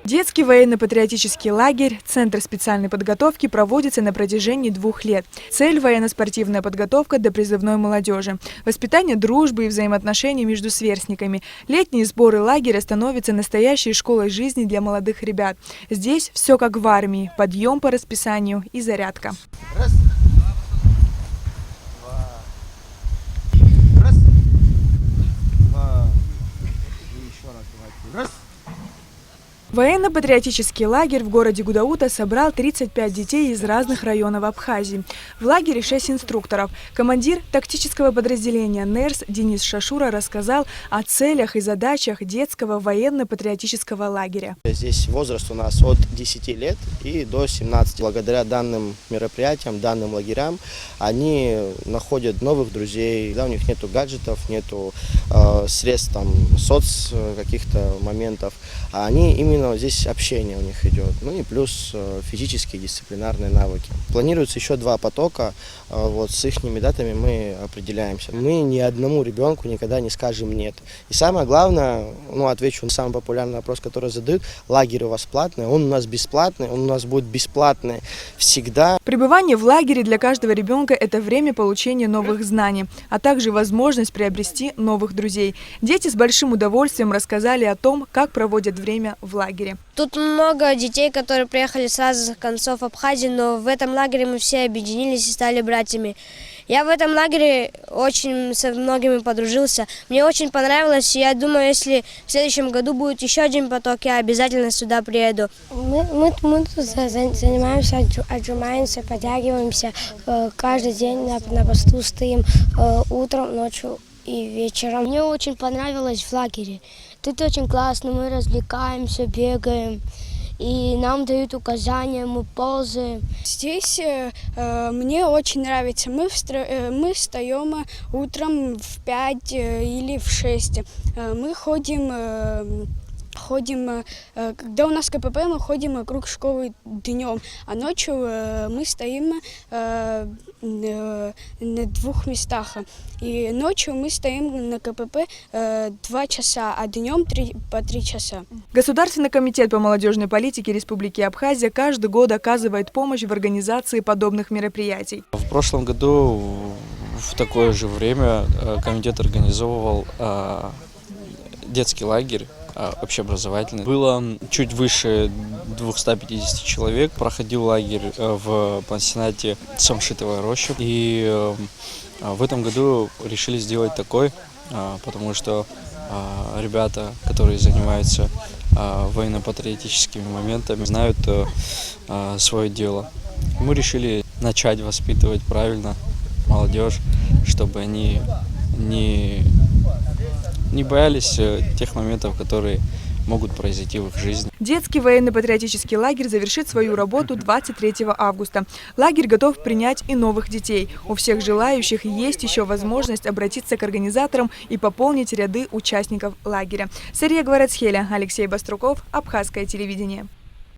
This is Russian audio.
Детский военно-патриотический лагерь «Центр специальной подготовки» проводится на протяжении 2 лет. Цель – военно-спортивная подготовка до призывной молодежи, воспитание дружбы и взаимоотношений между сверстниками. Летние сборы лагеря становятся настоящей школой жизни для молодых ребят. Здесь все как в армии – подъем по расписанию и зарядка. Раз, два, и еще раз давайте. Раз. Военно-патриотический лагерь в городе Гудаута собрал 35 детей из разных районов Абхазии. В лагере 6 инструкторов. Командир тактического подразделения НЕРС Денис Шашура рассказал о целях и задачах детского военно-патриотического лагеря. Здесь возраст у нас от 10 лет и до 17. Благодаря данным мероприятиям, данным лагерям, они находят новых друзей. Да, у них нету гаджетов, нету средств каких-то моментов. А они именно здесь общение у них идет, ну и плюс физические дисциплинарные навыки. Планируется еще 2 потока, с их датами мы определяемся. Мы ни одному ребенку никогда не скажем нет. И самое главное, отвечу на самый популярный вопрос, который задают: лагерь у вас платный, он у нас бесплатный, он у нас будет бесплатный всегда. Пребывание в лагере для каждого ребенка – это время получения новых знаний, а также возможность приобрести новых друзей. Дети с большим удовольствием рассказали о том, как проводят время в лагере. Тут много детей, которые приехали с разных концов Абхазии, но в этом лагере мы все объединились и стали братьями. Я в этом лагере очень со многими подружился. Мне очень понравилось, и я думаю, если в следующем году будет еще один поток, я обязательно сюда приеду. Мы тут занимаемся, отжимаемся, подтягиваемся. Каждый день на посту стоим утром, ночью и вечером. Мне очень понравилось в лагере. Тут очень классно, мы развлекаемся, бегаем, и нам дают указания, мы ползаем. Здесь мне очень нравится. Мы встаем утром в 5 или в 6. Мы ходим, когда у нас КПП, мы ходим вокруг школы днем, а ночью мы стоим на 2 местах. И ночью мы стоим на КПП 2 часа, а днем по 3 часа. Государственный комитет по молодежной политике Республики Абхазия каждый год оказывает помощь в организации подобных мероприятий. В прошлом году в такое же время комитет организовывал детский лагерь общеобразовательный. Было чуть выше 250 человек. Проходил лагерь в пансионате Самшитовая роща. И в этом году решили сделать такой, потому что ребята, которые занимаются военно-патриотическими моментами, знают свое дело. Мы решили начать воспитывать правильно молодежь, чтобы они не боялись тех моментов, которые могут произойти в их жизни. Детский военно-патриотический лагерь завершит свою работу 23 августа. Лагерь готов принять и новых детей. У всех желающих есть еще возможность обратиться к организаторам и пополнить ряды участников лагеря. Сария Гварацхеля, Алексей Баструков, Абхазское телевидение.